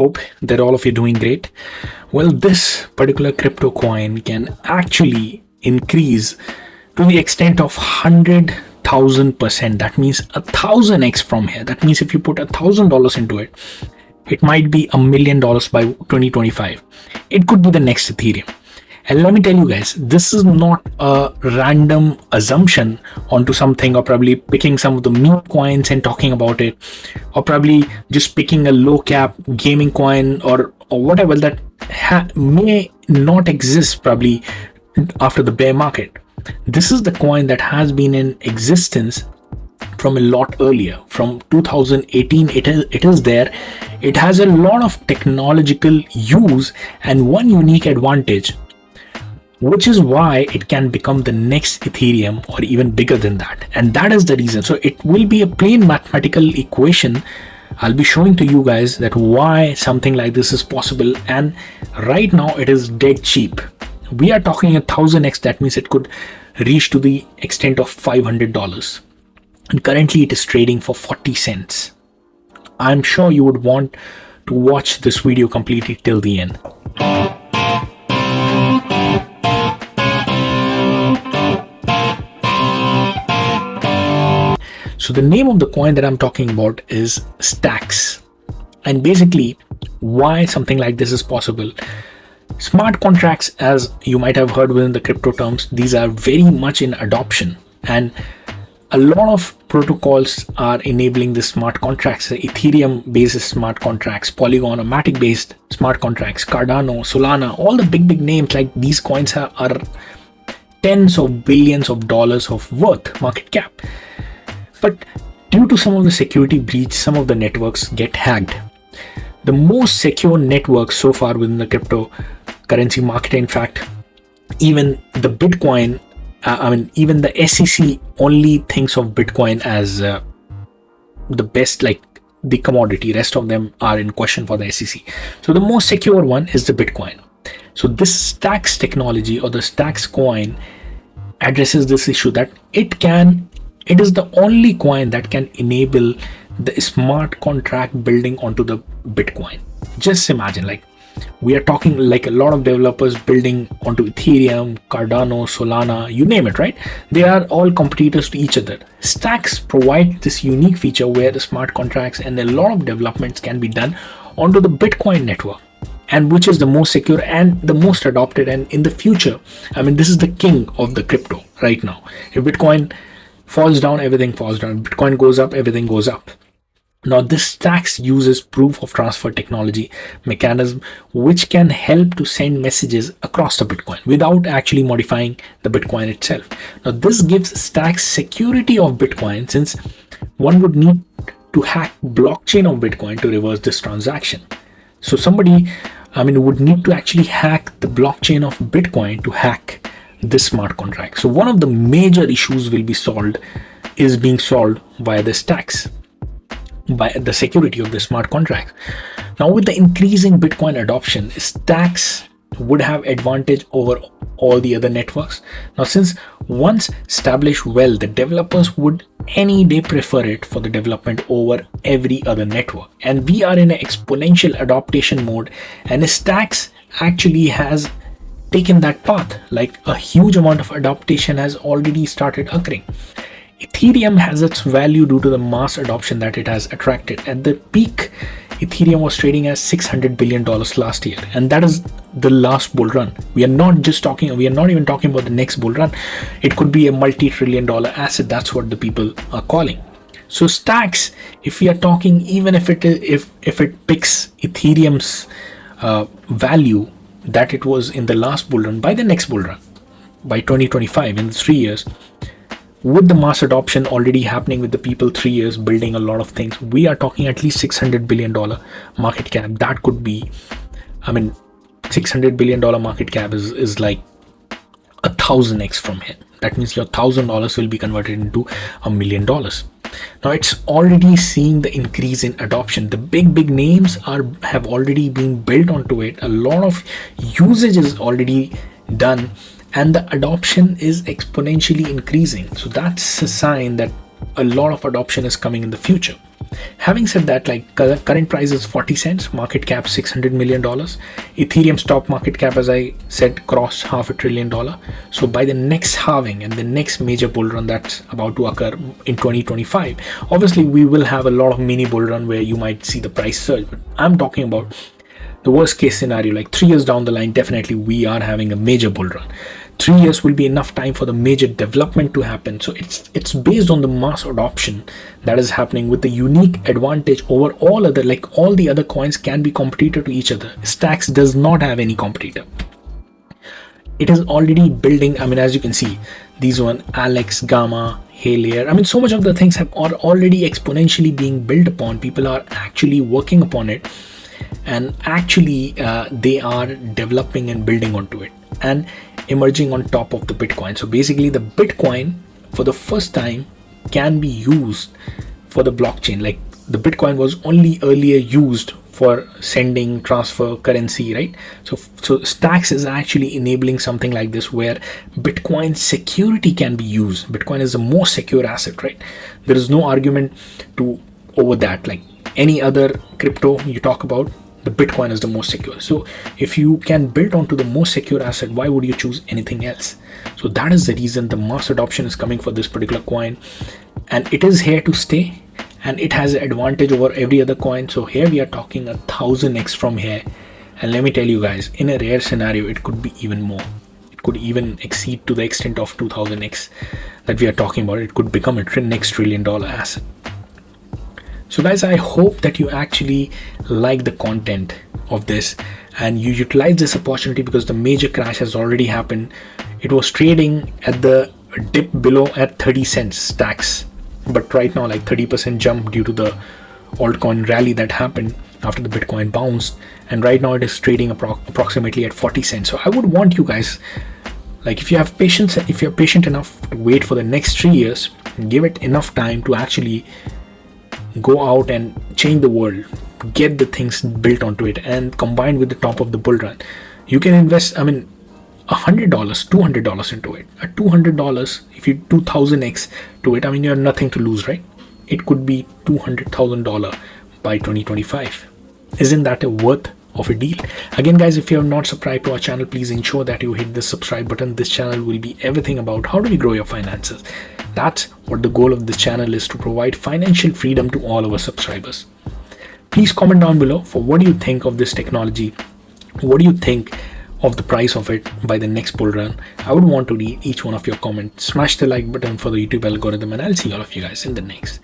Hope that all of you are doing great. Well, this particular crypto coin can actually increase to the extent of 100,000%. That means 1,000x from here. That means if you put $1,000 into it, it might be $1 million by 2025. It could be the next Ethereum. And let me tell you guys, this is not a random assumption onto something, or probably picking some of the meme coins and talking about it, or probably just picking a low cap gaming coin or whatever that may not exist probably after the bear market. This is the coin that has been in existence from a lot earlier, from 2018. It is there. It has a lot of technological use and one unique advantage, which is why it can become the next Ethereum or even bigger than that. And that is the reason. So it will be a plain mathematical equation. I'll be showing to you guys that why something like this is possible. And right now it is dead cheap. We are talking 1,000x. That means it could reach to the extent of $500. And currently it is trading for 40 cents. I'm sure you would want to watch this video completely till the end. So the name of the coin that I'm talking about is STX. And basically, why something like this is possible. Smart contracts, as you might have heard within the crypto terms, these are very much in adoption. And a lot of protocols are enabling the smart contracts, Ethereum-based smart contracts, Polygon or Matic-based smart contracts, Cardano, Solana, all the big names. Like these coins are tens of billions of dollars of worth market cap. But due to some of the security breach, some of the networks get hacked. The most secure network so far within the cryptocurrency market, in fact, even the Bitcoin, even the SEC only thinks of Bitcoin as the best, like the commodity. Rest of them are in question for the SEC. So the most secure one is the Bitcoin. So this STX technology, or the STX coin, addresses this issue that it is the only coin that can enable the smart contract building onto the Bitcoin. Just imagine, like we are talking like a lot of developers building onto Ethereum, Cardano, Solana, you name it, right? They are all competitors to each other. STX provide this unique feature where the smart contracts and a lot of developments can be done onto the Bitcoin network, and which is the most secure and the most adopted. And in the future, this is the king of the crypto right now. If Bitcoin falls down, everything falls down. Bitcoin goes up, everything goes up. Now this STX uses proof of transfer technology mechanism, which can help to send messages across the Bitcoin without actually modifying the Bitcoin itself. Now this gives STX security of Bitcoin, since one would need to hack blockchain of Bitcoin to reverse this transaction. So somebody would need to actually hack the blockchain of Bitcoin to hack this smart contract. So one of the major issues is being solved via the STX, by the security of the smart contract. Now with the increasing Bitcoin adoption, STX would have advantage over all the other networks. Now since once established well, the developers would any day prefer it for the development over every other network. And we are in an exponential adaptation mode, and STX actually has taken that path. Like a huge amount of adaptation has already started occurring. Ethereum has its value due to the mass adoption that it has attracted. At the peak, Ethereum was trading at $600 billion last year, and that is the last bull run. We are not even talking about the next bull run. It could be a multi-trillion-dollar asset. That's what the people are calling. So STX, if we are talking, even if it picks Ethereum's value that it was in the last bull run, by the next bull run, by 2025, in 3 years, with the mass adoption already happening with the people 3 years building a lot of things, we are talking at least $600 billion market cap. That could be, $600 billion market cap is like 1,000x from here. That means your $1,000 will be converted into $1 million. Now it's already seeing the increase in adoption. The big names have already been built onto it. A lot of usage is already done, and the adoption is exponentially increasing. So that's a sign that a lot of adoption is coming in the future. Having said that, like current price is 40 cents, market cap $600 million. Ethereum stock market cap, as I said, crossed $500 billion. So by the next halving and the next major bull run that's about to occur in 2025, obviously we will have a lot of mini bull run where you might see the price surge. But I'm talking about the worst case scenario, like 3 years down the line, definitely we are having a major bull run. 3 years will be enough time for the major development to happen. So it's based on the mass adoption that is happening, with the unique advantage over all other, like all the other coins can be competitor to each other. Stacks does not have any competitor. It is already building. I mean, as you can see, these one, Alex, Gamma, Halier. I mean, so much of the things are already exponentially being built upon. People are actually working upon it, and actually they are developing and building onto it and emerging on top of the Bitcoin. So basically the Bitcoin for the first time can be used for the blockchain. Like the Bitcoin was only earlier used for sending, transfer, currency, right? So Stacks is actually enabling something like this where Bitcoin security can be used. Bitcoin is the most secure asset, right? There is no argument over that. Like any other crypto you talk about, the Bitcoin is the most secure. So if you can build onto the most secure asset, why would you choose anything else? So that is the reason the mass adoption is coming for this particular coin, and it is here to stay, and it has an advantage over every other coin. So here we are talking 1000x from here, and let me tell you guys, in a rare scenario it could be even more. It could even exceed to the extent of 2000x that we are talking about. It could become a next $1 trillion asset. So guys, I hope that you actually like the content of this and you utilize this opportunity, because the major crash has already happened. It was trading at the dip below at 30 cents Stacks, but right now like 30% jump due to the altcoin rally that happened after the Bitcoin bounced, and right now it is trading approximately at 40 cents. So I would want you guys, like if you have patience, if you're patient enough to wait for the next 3 years, give it enough time to actually go out and change the world, get the things built onto it, and combined with the top of the bull run, you can invest, I mean, $100, $200 into it. At $200, if you do 1000x to it, I mean, you have nothing to lose, right? It could be $200,000 by 2025. Isn't that a worth of a deal? Again guys, if you have not subscribed to our channel, please ensure that you hit the subscribe button. This channel will be everything about how do we grow your finances. That's what the goal of this channel is, to provide financial freedom to all our subscribers. Please comment down below for what do you think of this technology. What do you think of the price of it by the next bull run? I would want to read each one of your comments. Smash the like button for the YouTube algorithm, and I'll see all of you guys in the next